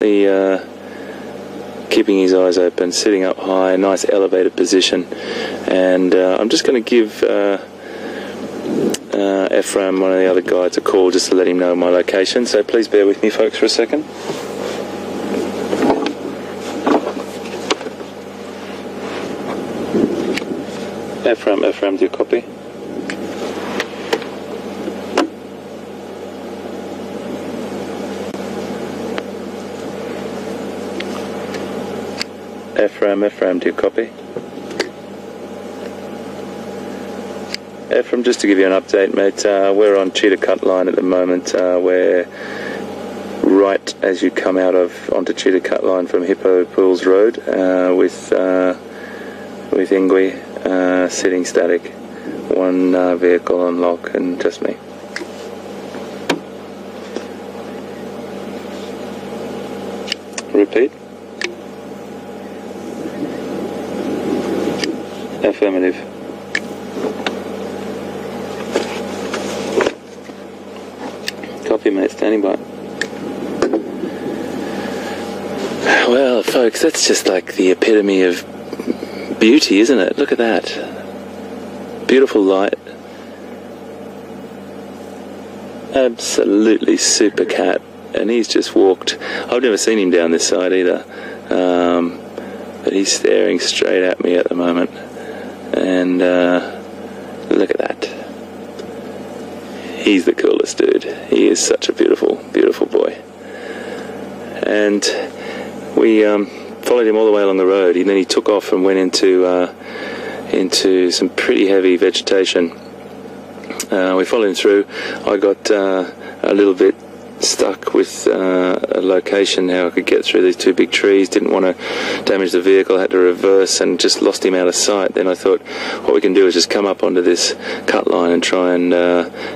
keeping his eyes open, sitting up high, nice elevated position. And I'm just going to give Ephraim, one of the other guides, a call just to let him know my location. So please bear with me, folks, for a second. Ephraim, do you copy? Ephraim, do you copy? Ephraim, just to give you an update, mate, we're on Cheetah Cut Line at the moment. We're right as you come out onto Cheetah Cut Line from Hippo Pools Road with Ingui sitting static, one vehicle on lock and just me. Repeat. Affirmative. Copy, mate, standing by. Well, folks, that's just like the epitome of beauty, isn't it? Look at that. Beautiful light. Absolutely super cat. And he's just walked. I've never seen him down this side either. But he's staring straight at me at the moment. And look at that. He's the coolest dude. He is such a beautiful, beautiful boy. And we followed him all the way along the road, and then he took off and went into some pretty heavy vegetation. We followed him through. I got a little bit stuck with a location how I could get through these two big trees. Didn't want to damage the vehicle, had to reverse and just lost him out of sight. Then I thought what we can do is just come up onto this cut line and try and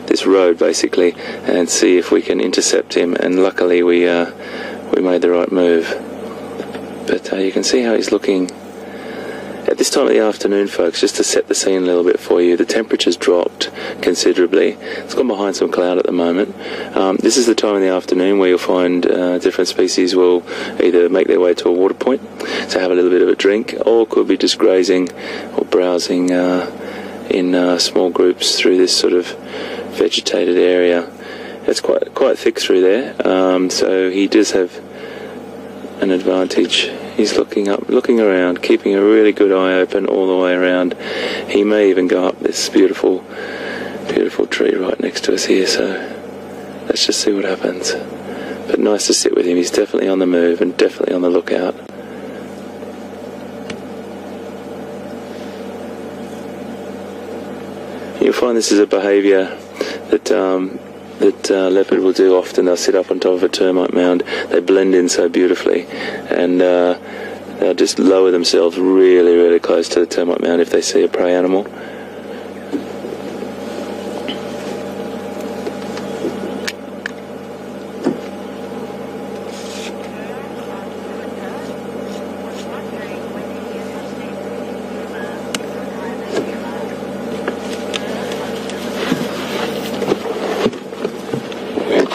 this road basically, and see if we can intercept him. And luckily we made the right move. But you can see how he's looking at this time of the afternoon, folks. Just to set the scene a little bit for you, the temperature's dropped considerably. It's gone behind some cloud at the moment. This is the time of the afternoon where you'll find different species will either make their way to a water point to have a little bit of a drink, or could be just grazing or browsing in small groups through this sort of vegetated area. It's quite thick through there, so he does have an advantage. He's looking up, looking around, keeping a really good eye open all the way around. He may even go up this beautiful, beautiful tree right next to us here, so let's just see what happens. But nice to sit with him. He's definitely on the move and definitely on the lookout. You'll find this is a behaviour that leopard will do often. They'll sit up on top of a termite mound. They blend in so beautifully, and they'll just lower themselves really, really close to the termite mound if they see a prey animal.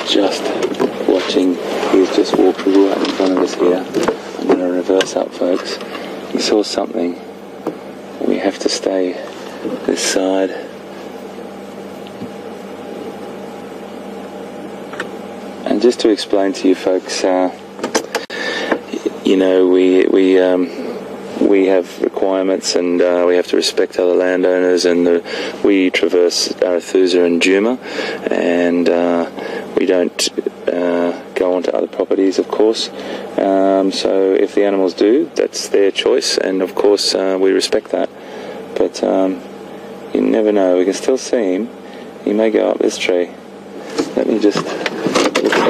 Just watching, he's just walked right in front of us here. I'm going to reverse up, folks. He saw something. We have to stay this side. And just to explain to you folks, you know, we have requirements, and we have to respect other landowners, and we traverse Arethusa and Juma, and we don't go onto other properties, of course. So if the animals do, that's their choice, and of course we respect that. But you never know. We can still see him. He may go up this tree. Let me just look at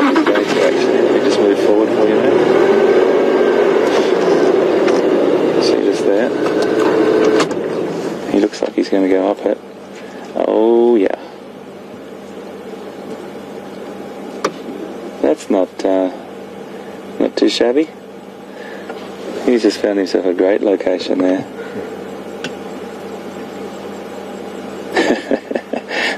what he's going to actually. Let me just move forward for you now. See just there. He looks like he's going to go up it. Oh yeah. That's not too shabby. He's just found himself a great location there.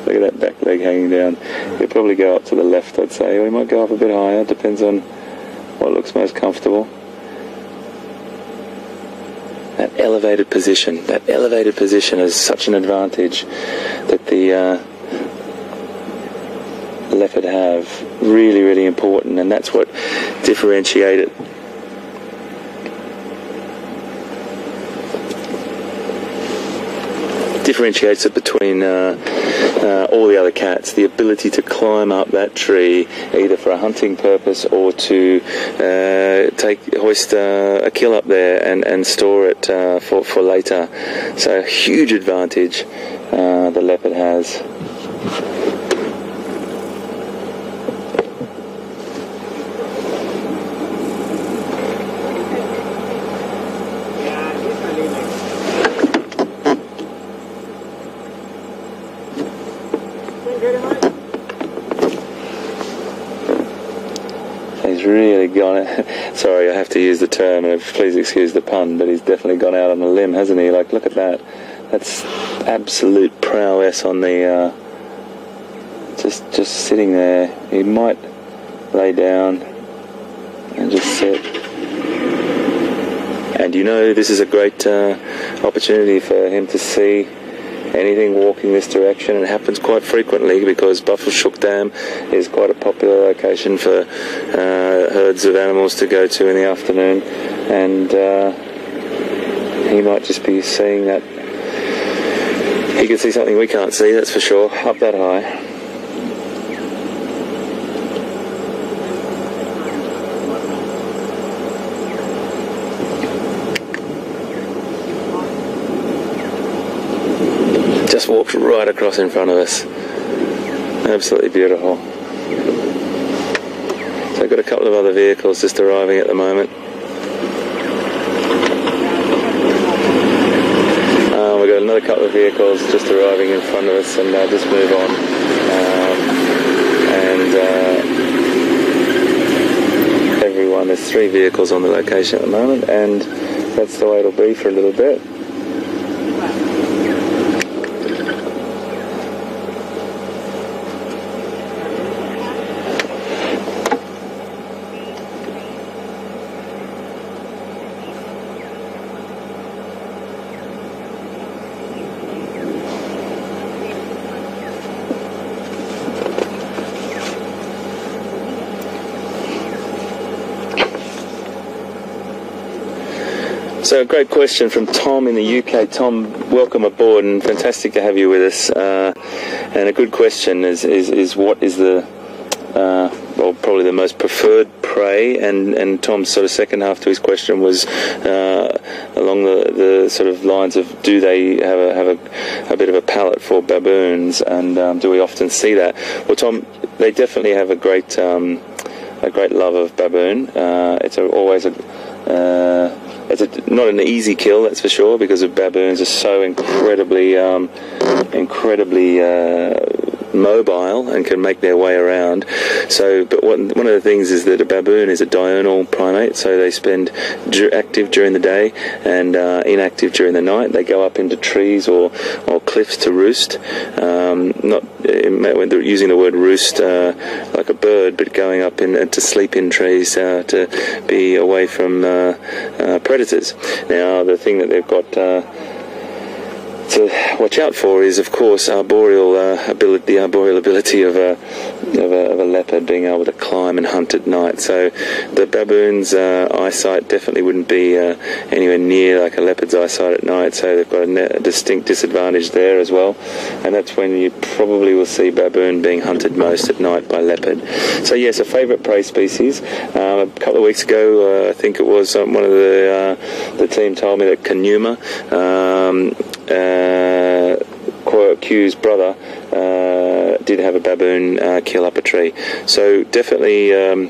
Look at that back leg hanging down. He'll probably go up to the left, I'd say, or he might go up a bit higher. Depends on what looks most comfortable. That elevated position is such an advantage that the leopard have. Really, really important, and that's what differentiates it between all the other cats. The ability to climb up that tree, either for a hunting purpose or to hoist a kill up there and store it for later. So a huge advantage the leopard has. He's really gone, sorry I have to use the term, and please excuse the pun, but he's definitely gone out on a limb, hasn't he? Like, look at that. That's absolute prowess on the, just sitting there. He might lay down and just sit. And you know, this is a great opportunity for him to see anything walking this direction. It happens quite frequently because Buffelshoek Dam is quite a popular location for herds of animals to go to in the afternoon, and he might just be seeing that. He can see something we can't see, that's for sure, up that high. Just walked right across in front of us. Absolutely beautiful. So I've got a couple of other vehicles just arriving at the moment. We've got another couple of vehicles just arriving in front of us, and I'll just move on. Everyone, there's 3 vehicles on the location at the moment, and that's the way it'll be for a little bit. So a great question from Tom in the UK. Tom, welcome aboard and fantastic to have you with us. And a good question is what is the, well, probably the most preferred prey, and Tom's sort of second half to his question was along the sort of lines of, do they have a bit of a palate for baboons, and do we often see that? Well, Tom, they definitely have a great love of baboon. It's always not an easy kill, that's for sure, because the baboons are so incredibly mobile and can make their way around. So, but one of the things is that a baboon is a diurnal primate, so they spend active during the day and inactive during the night. They go up into trees or cliffs to roost. Not when they're using the word roost like a bird, but going up to sleep in trees to be away from predators. Now, the thing that they've got to watch out for is, of course, the arboreal ability of a leopard being able to climb and hunt at night. So the baboon's eyesight definitely wouldn't be anywhere near like a leopard's eyesight at night, so they've got a distinct disadvantage there as well, and that's when you probably will see baboon being hunted most at night by leopard. So yes, a favourite prey species. A couple of weeks ago, I think it was, one of the team told me that Kanuma, Q's brother, did have a baboon kill up a tree. So definitely a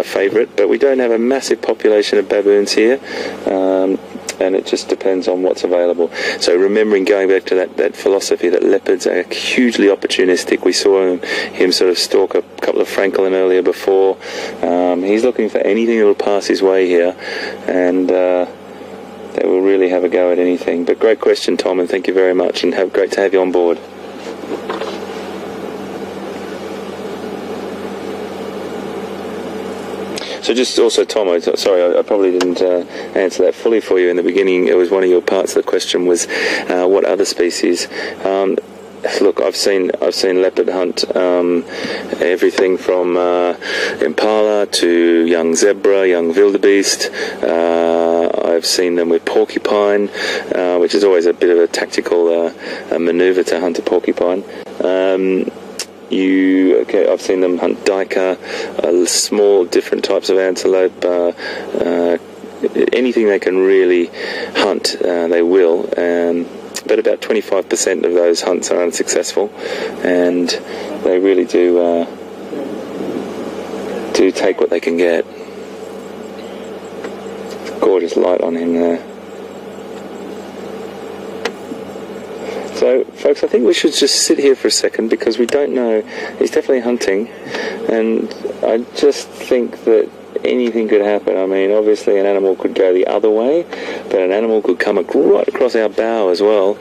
favourite, but we don't have a massive population of baboons here, and it just depends on what's available. So remembering, going back to that philosophy that leopards are hugely opportunistic. We saw him sort of stalk a couple of francolin earlier before. He's looking for anything that will pass his way here, and they will really have a go at anything. But great question, Tom, and thank you very much, and great to have you on board. So just also, Tom, sorry, I probably didn't answer that fully for you in the beginning. It was one of your parts of the question was what other species. Look, I've seen leopard hunt everything from impala to young zebra, young wildebeest. I've seen them with porcupine, which is always a bit of a tactical manoeuvre to hunt a porcupine. I've seen them hunt duiker, small different types of antelope, anything they can really hunt, they will. But about 25% of those hunts are unsuccessful, and they really do take what they can get. Gorgeous light on him there. So, folks, I think we should just sit here for a second because we don't know. He's definitely hunting, and I just think that anything could happen. I mean, obviously an animal could go the other way, but an animal could come right across our bow as well,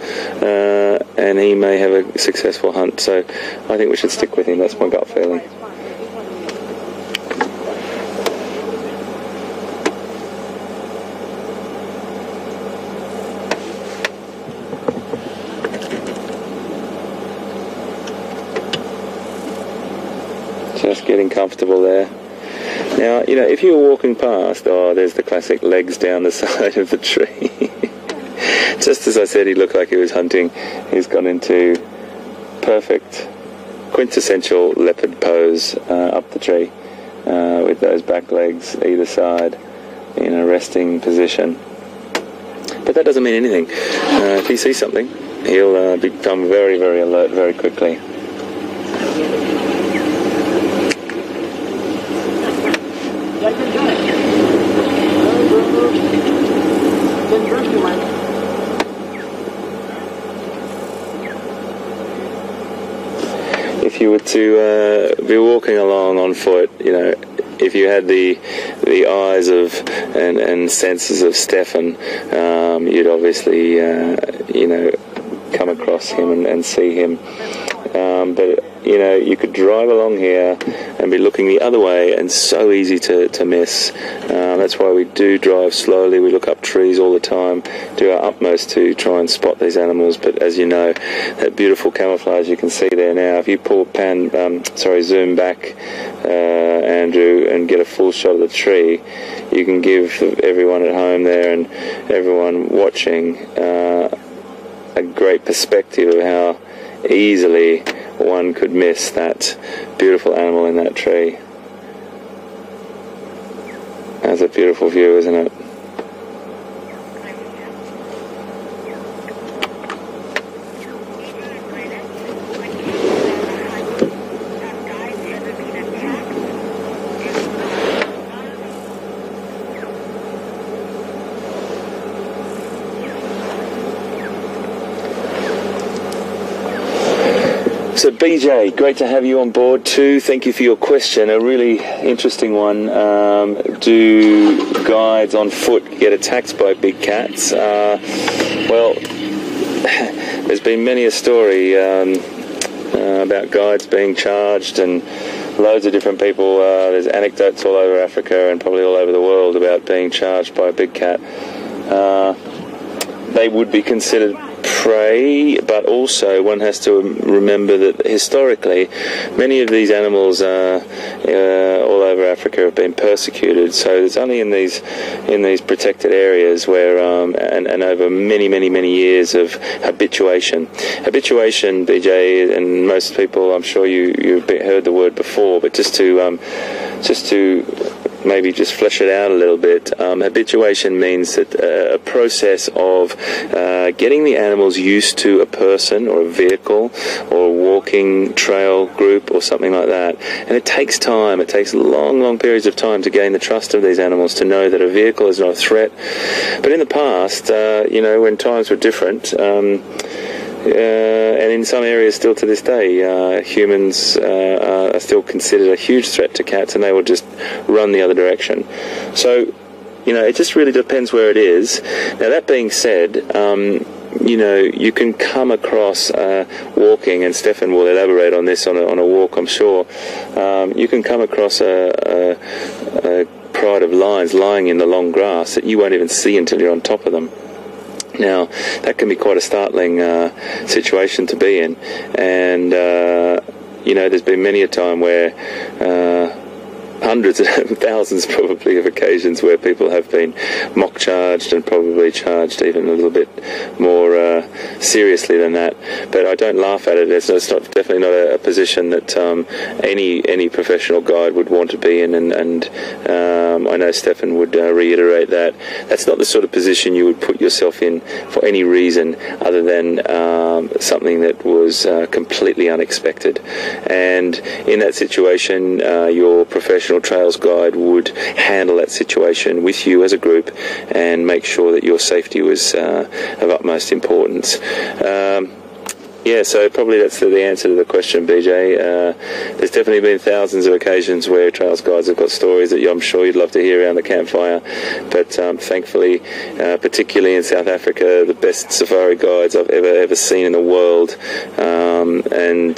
and he may have a successful hunt. So I think we should stick with him. That's my gut feeling. Just getting comfortable there. Now, you know, if you were walking past, there's the classic legs down the side of the tree. Just as I said, he looked like he was hunting. He's gone into perfect, quintessential leopard pose up the tree with those back legs either side in a resting position. But that doesn't mean anything. If he sees something, he'll become very, very alert very quickly. If you were to be walking along on foot, you know, if you had the eyes of and senses of Stefan, you'd obviously you know, come across him and see him. But you know, you could drive along here and be looking the other way, and so easy to miss. That's why we do drive slowly. We look up trees all the time, do our utmost to try and spot these animals. But as you know, that beautiful camouflage you can see there now. If you zoom back, Andrew, and get a full shot of the tree, you can give everyone at home there and everyone watching a great perspective of how easily one could miss that beautiful animal in that tree. That's a beautiful view, isn't it? So BJ, great to have you on board too. Thank you for your question, a really interesting one. Do guides on foot get attacked by big cats? Well, there's been many a story about guides being charged, and loads of different people. There's anecdotes all over Africa and probably all over the world about being charged by a big cat. They would be considered prey, but also one has to remember that historically many of these animals all over Africa have been persecuted. So it's only in these protected areas where and over many years of habituation, BJ, and most people, I'm sure you've heard the word before, but just to maybe just flesh it out a little bit. Habituation means that a process of getting the animals used to a person or a vehicle or a walking trail group or something like that. And it takes time. It takes long periods of time to gain the trust of these animals to know that a vehicle is not a threat. But in the past, you know, when times were different, and in some areas still to this day, humans are still considered a huge threat to cats, and they will just run the other direction. So, you know, it just really depends where it is. Now, that being said, you know, you can come across walking, and Stefan will elaborate on this on a walk, I'm sure. You can come across a pride of lions lying in the long grass that you won't even see until you're on top of them. Now, that can be quite a startling situation to be in, and you know, there's been many a time where hundreds and thousands probably of occasions where people have been mock charged and probably charged even a little bit more seriously than that. But I don't laugh at it. It's definitely not a position that any professional guide would want to be in, and I know Stefan would reiterate that. That's not the sort of position you would put yourself in for any reason other than something that was completely unexpected. And in that situation, your professional trails guide would handle that situation with you as a group and make sure that your safety was of utmost importance. Yeah, so probably that's the answer to the question, BJ. There's definitely been thousands of occasions where trails guides have got stories that I'm sure you'd love to hear around the campfire, but thankfully, particularly in South Africa, the best safari guides I've ever seen in the world, and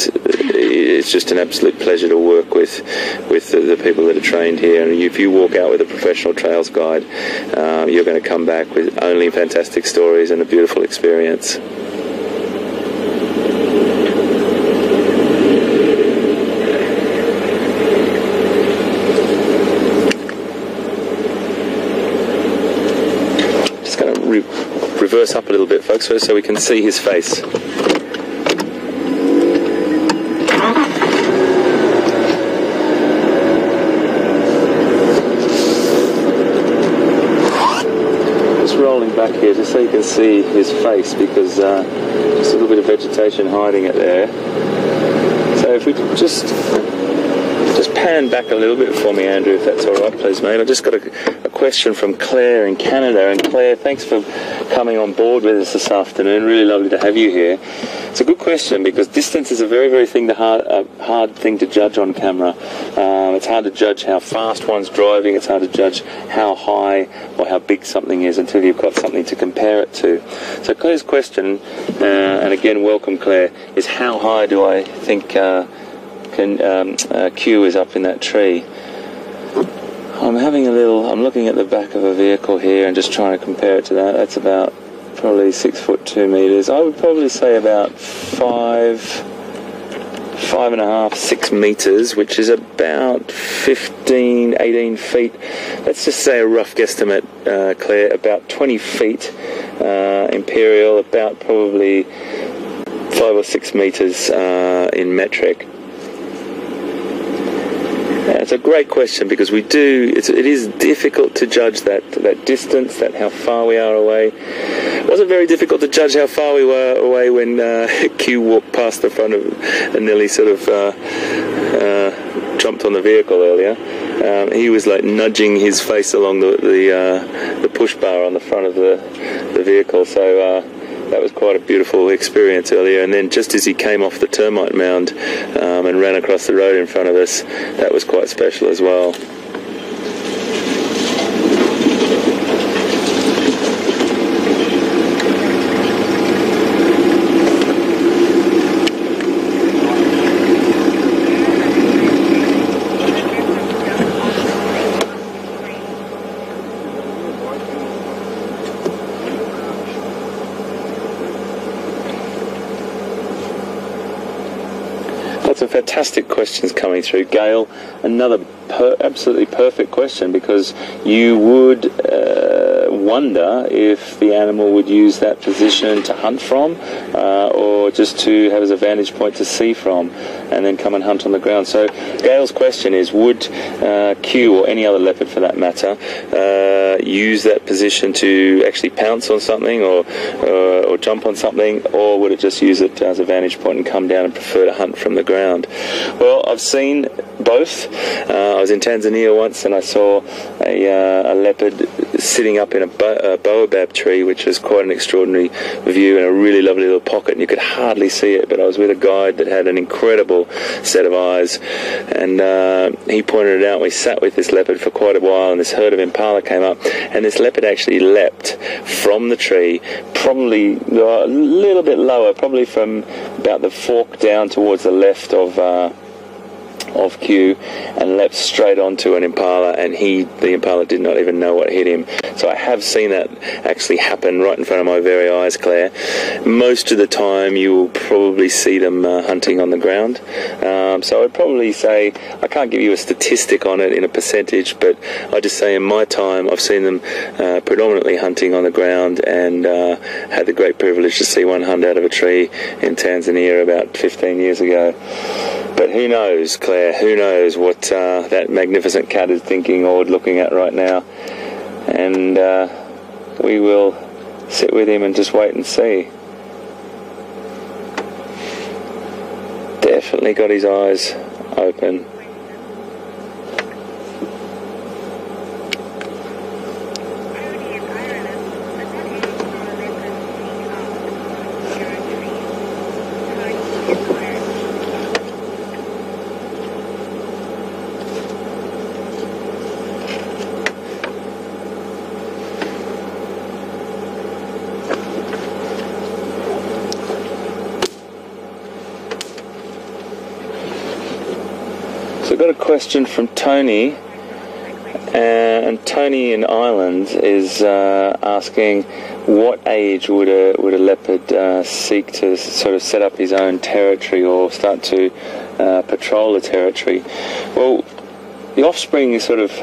it's just an absolute pleasure to work with the people that are trained here. And if you walk out with a professional trails guide, you're going to come back with only fantastic stories and a beautiful experience. Reverse up a little bit, folks, so we can see his face. Just rolling back here just so you can see his face, because just a little bit of vegetation hiding it there. So if we just pan back a little bit for me, Andrew, if that's all right, please, mate. I just got a question from Claire in Canada. And Claire, thanks for coming on board with us this afternoon. Really lovely to have you here. It's a good question, because distance is a very, very hard thing to judge on camera. It's hard to judge how fast one's driving. It's hard to judge how high or how big something is until you've got something to compare it to. So Claire's question, and again, welcome, Claire, is how high do I think Q is up in that tree? I'm looking at the back of a vehicle here and just trying to compare it to that. That's about probably 6 foot 2 meters. I would probably say about 5.5, 6 meters, which is about 15, 18 feet. Let's just say a rough guesstimate, Claire, about 20 feet imperial, about probably 5 or 6 meters in metric. It's a great question, because it is difficult to judge that distance, that how far we are away. It wasn't very difficult to judge how far we were away when Q walked past the front of and nearly sort of jumped on the vehicle earlier. He was like nudging his face along the push bar on the front of the vehicle, so that was quite a beautiful experience earlier. And then just as he came off the termite mound and ran across the road in front of us, that was quite special as well. Some fantastic questions coming through. Gail, another absolutely perfect question, because you would wonder if the animal would use that position to hunt from or just to have as a vantage point to see from and then come and hunt on the ground. So Gail's question is, would Q, or any other leopard for that matter, use that position to actually pounce on something or jump on something, or would it just use it as a vantage point and come down and prefer to hunt from the ground? Well, I've seen both. I was in Tanzania once and I saw a leopard sitting up in a baobab tree, which was quite an extraordinary view in a really lovely little pocket, and you could hardly see it, but I was with a guide that had an incredible set of eyes, and he pointed it out. We sat with this leopard for quite a while, and this herd of impala came up, and this leopard actually leapt from the tree, probably a little bit lower, probably from about the fork down towards the left of of Q and leapt straight onto an impala, and the impala did not even know what hit him. So I have seen that actually happen right in front of my very eyes, Claire. Most of the time you will probably see them hunting on the ground. So I'd probably say, I can't give you a statistic on it in a percentage, but I just say in my time I've seen them predominantly hunting on the ground, and had the great privilege to see one hunt out of a tree in Tanzania about 15 years ago. But who knows, Claire, who knows what that magnificent cat is thinking or looking at right now. And we will sit with him and just wait and see. Definitely got his eyes open. So I've got a question from Tony, and Tony in Ireland is asking, what age would a leopard seek to sort of set up his own territory or start to patrol the territory? Well, the offspring is sort of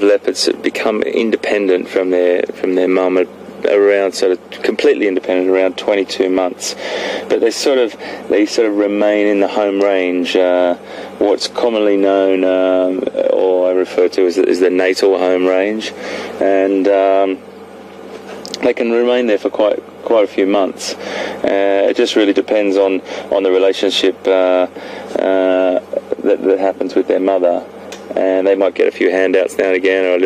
leopards become independent from their mum around sort of completely independent around 22 months, but they sort of remain in the home range, what's commonly known or I refer to as the natal home range, and they can remain there for quite a few months. It just really depends on the relationship that happens with their mother. And they might get a few handouts now and again, or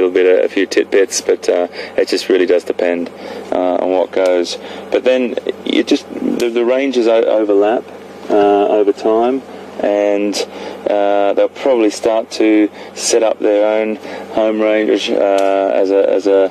a few tidbits, but it just really does depend on what goes. But then the ranges overlap over time, and they'll probably start to set up their own home range as a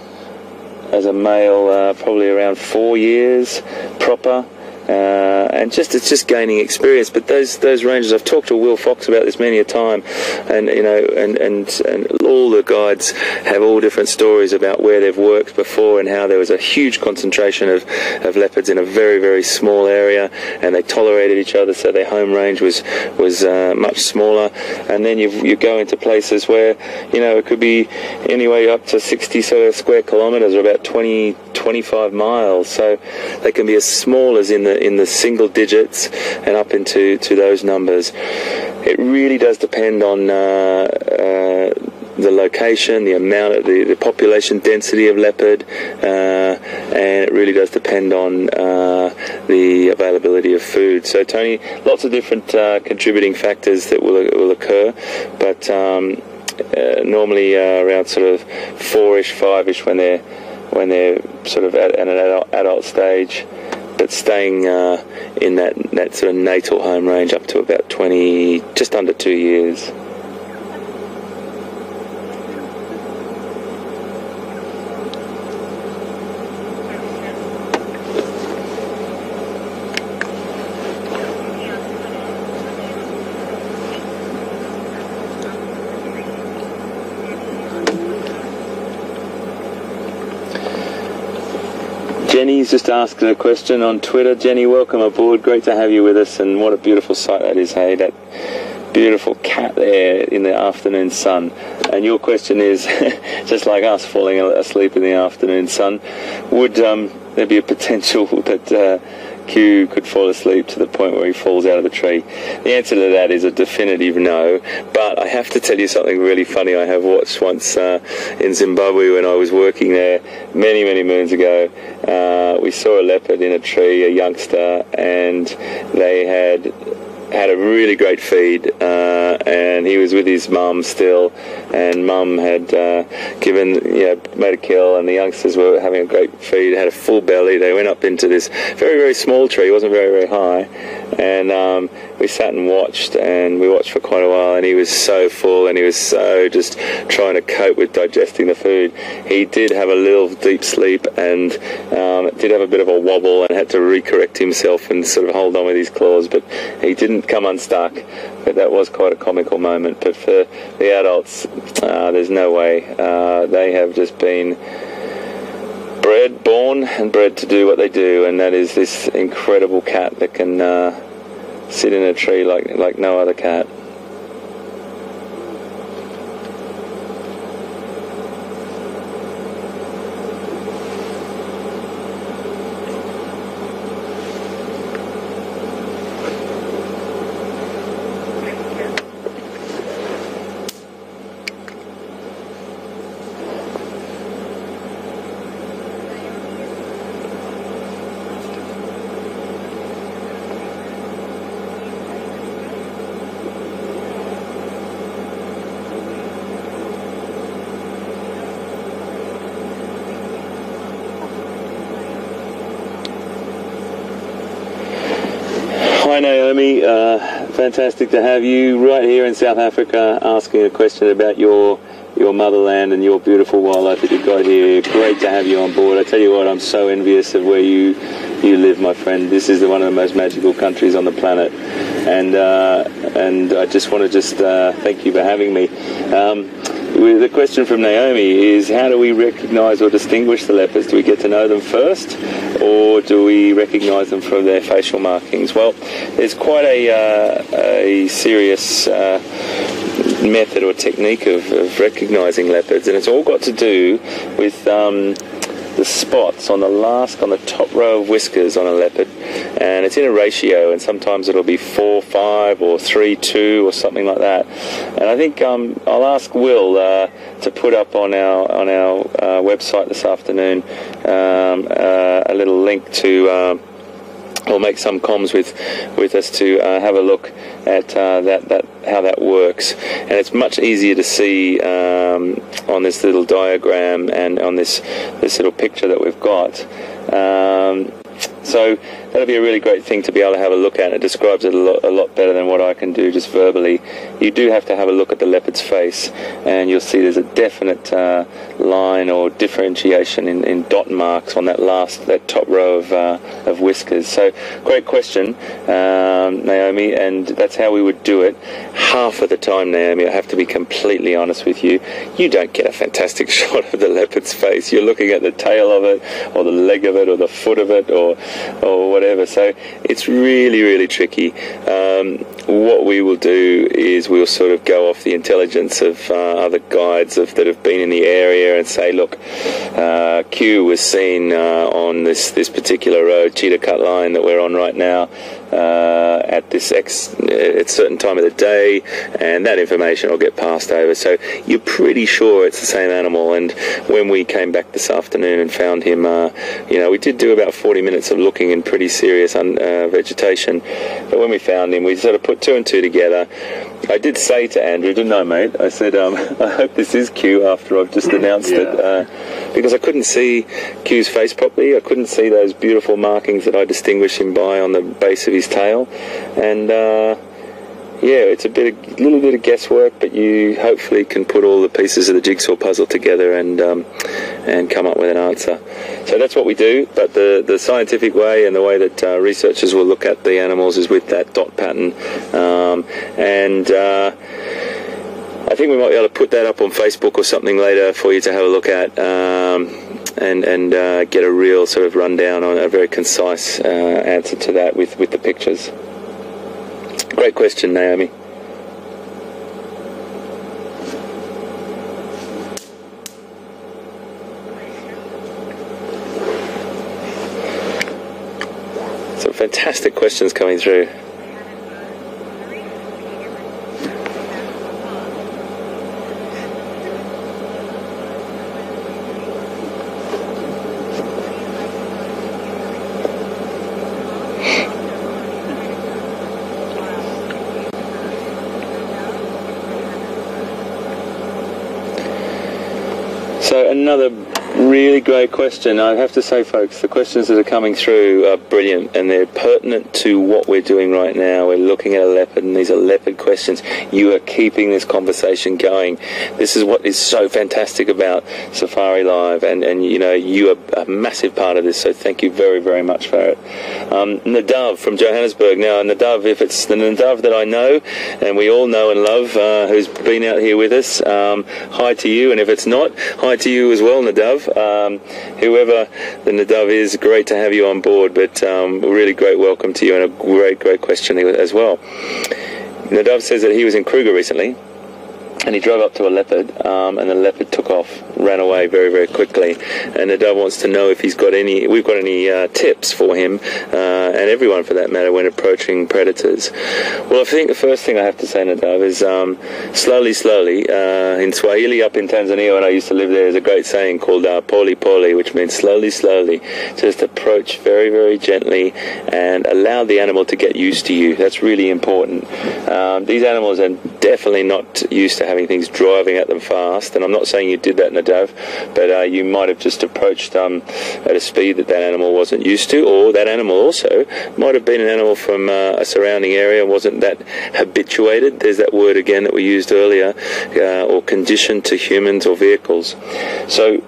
male, probably around 4 years proper. And it's just gaining experience. But those ranges, I've talked to Will Fox about this many a time, and and all the guides have all different stories about where they've worked before and how there was a huge concentration of leopards in a very, very small area, and they tolerated each other, so their home range was much smaller. And then you go into places where it could be anywhere up to 60 sort of square kilometres, or about 25 miles. So they can be as small as in the single digits and up into those numbers. It really does depend on the location, the amount of the population density of leopard, and it really does depend on the availability of food. So Tony, lots of different contributing factors that will occur, but normally around sort of 4-ish, 5-ish when they're sort of at an adult stage, but staying in that sort of natal home range up to about 20, just under 2 years. Jenny's just asked a question on Twitter. Jenny, welcome aboard. Great to have you with us, and what a beautiful sight that is, hey? That beautiful cat there in the afternoon sun. And your question is, just like us falling asleep in the afternoon sun, would there be a potential that Q could fall asleep to the point where he falls out of the tree? The answer to that is a definitive no, but I have to tell you something really funny I have watched once in Zimbabwe when I was working there many, many moons ago. We saw a leopard in a tree, a youngster, and they had a really great feed, and he was with his mum still, and mum had made a kill, and the youngsters were having a great feed, had a full belly. They went up into this very, very small tree, it wasn't very, very high, And we sat and watched, and we watched for quite a while, and he was so full, and he was so just trying to cope with digesting the food. He did have a little deep sleep, and did have a bit of a wobble, and had to recorrect himself and sort of hold on with his claws, but he didn't come unstuck. But that was quite a comical moment. But for the adults, there's no way. They have just been born and bred to do what they do, and that is this incredible cat that can sit in a tree like no other cat. Hi Naomi, fantastic to have you right here in South Africa asking a question about your motherland and your beautiful wildlife that you've got here. Great to have you on board. I tell you what, I'm so envious of where you live, my friend. This is one of the most magical countries on the planet, and I just want to thank you for having me. The question from Naomi is, how do we recognise or distinguish the leopards? Do we get to know them first, or do we recognise them from their facial markings? Well, there's quite a serious method or technique of recognising leopards, and it's all got to do with the spots on the top row of whiskers on a leopard, and it's in a ratio, and sometimes it'll be 4:5 or 3:2 or something like that. And I think I'll ask Will to put up on our website this afternoon a little link to. Or make some comms with us to have a look at how that works, and it's much easier to see on this little diagram and on this little picture that we've got. So that'll be a really great thing to be able to have a look at. It describes it a lot better than what I can do just verbally. You do have to have a look at the leopard's face, and you'll see there's a definite line or differentiation in dot marks on that top row of whiskers. So great question, Naomi, and that's how we would do it. Half of the time, Naomi, I have to be completely honest with you, you don't get a fantastic shot of the leopard's face. You're looking at the tail of it, or the leg of it, or the foot of it, or whatever. So it's really, really tricky. What we will do is we'll sort of go off the intelligence of other guides that have been in the area and say, look, Q was seen on this particular road, Cheetah Cut Line that we're on right now, at this at certain time of the day, and that information will get passed over. So you're pretty sure it's the same animal. And when we came back this afternoon and found him, we did do about 40 minutes of looking in pretty serious vegetation, but when we found him, we sort of put two and two together. I did say to Andrew, didn't I, mate? I said, I hope this is Q after I've just announced it, because I couldn't see Q's face properly. I couldn't see those beautiful markings that I distinguish him by on the base of his tail, and it's a little bit of guesswork, but you hopefully can put all the pieces of the jigsaw puzzle together and come up with an answer. So that's what we do, but the scientific way and the way that researchers will look at the animals is with that dot pattern, and I think we might be able to put that up on Facebook or something later for you to have a look at, and get a real sort of rundown on a very concise answer to that with the pictures. Great question, Naomi. Some fantastic questions coming through. So another Really great question. I have to say, folks, the questions that are coming through are brilliant, and they're pertinent to what we're doing right now. We're looking at a leopard, and these are leopard questions. You are keeping this conversation going. This is what is so fantastic about Safari Live, and you know, you are a massive part of this, so thank you very, very much for it. Nadav from Johannesburg. Now, Nadav, if it's the Nadav that I know, and we all know and love, who's been out here with us, hi to you, and if it's not, hi to you as well, Nadav. Whoever the Nadav is, great to have you on board, but really great welcome to you, and a great question as well. Nadav says that he was in Kruger recently, and he drove up to a leopard, and the leopard took off, ran away very, very quickly. And Nadav wants to know if we've got any tips for him, and everyone for that matter, when approaching predators. Well, I think the first thing I have to say, Nadav, is slowly. In Swahili up in Tanzania, when I used to live there, there's a great saying called pole pole, which means slowly. Just approach very, very gently and allow the animal to get used to you. That's really important. These animals are definitely not used to having things driving at them fast, and I'm not saying you did that, Nadav, but you might have just approached at a speed that animal wasn't used to, or that animal also might have been an animal from a surrounding area, wasn't that habituated, there's that word again that we used earlier, or conditioned to humans or vehicles. So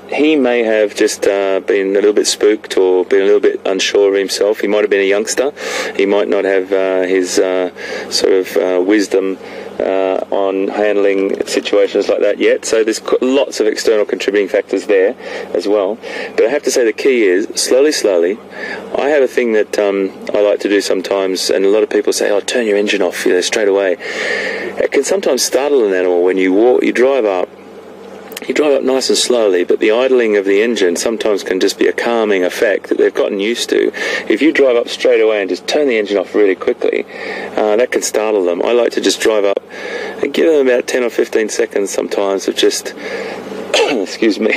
he may have just been a little bit spooked or been a little bit unsure of himself. He might have been a youngster. He might not have his sort of wisdom on handling situations like that yet. So there's lots of external contributing factors there as well. But I have to say the key is slowly. I have a thing that I like to do sometimes, and a lot of people say, "Oh, turn your engine off, straight away." It can sometimes startle an animal when you drive up. You drive up nice and slowly, but the idling of the engine sometimes can just be a calming effect that they've gotten used to. If you drive up straight away and just turn the engine off really quickly, that can startle them. I like to just drive up and give them about 10 or 15 seconds sometimes of just, excuse me,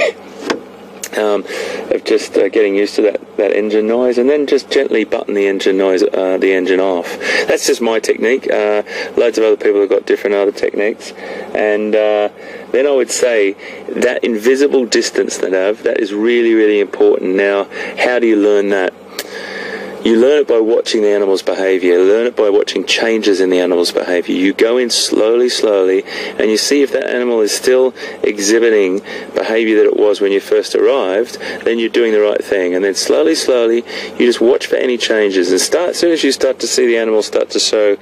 of just getting used to that engine noise, and then just gently button the engine off. That's just my technique. Loads of other people have got different other techniques, and then I would say that invisible distance that is really, really important. Now, how do you learn that? You learn it by watching the animal's behaviour. You learn it by watching changes in the animal's behaviour. You go in slowly, and you see if that animal is still exhibiting behaviour that it was when you first arrived, then you're doing the right thing. And then slowly, you just watch for any changes. And as soon as you start to see the animal start to show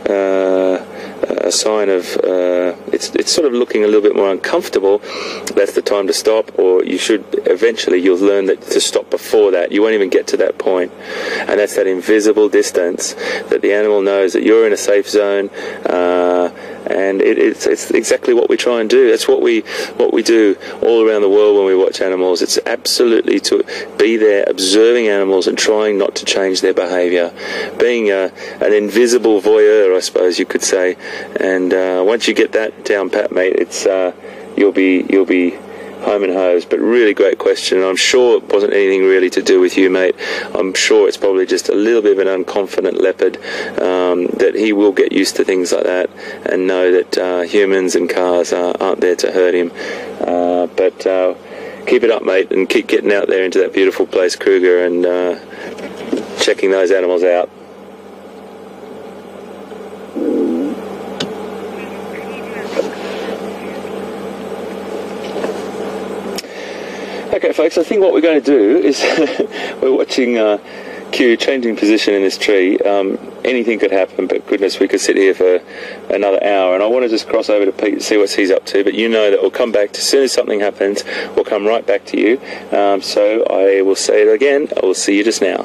a sign of it's sort of looking a little bit more uncomfortable, that's the time to stop. Or you'll learn that to stop before that. You won't even get to that point. And that's that invisible distance that the animal knows that you're in a safe zone, and it's exactly what we try and do. That's what we do all around the world when we watch animals. It's absolutely to be there observing animals and trying not to change their behaviour, being an invisible voyeur, I suppose you could say. And once you get that down pat, mate, it's you'll be home and hose. But really great question. I'm sure it wasn't anything really to do with you, mate. I'm sure it's probably just a little bit of an unconfident leopard, that he will get used to things like that and know that humans and cars aren't there to hurt him. But keep it up, mate, and keep getting out there into that beautiful place, Kruger, and checking those animals out. Okay, folks, I think what we're going to do is we're watching Q changing position in this tree. Anything could happen, but goodness, we could sit here for another hour. And I want to just cross over to Pete and see what he's up to. But you know that we'll come back as soon as something happens. We'll come right back to you. So I will say it again. I will see you just now.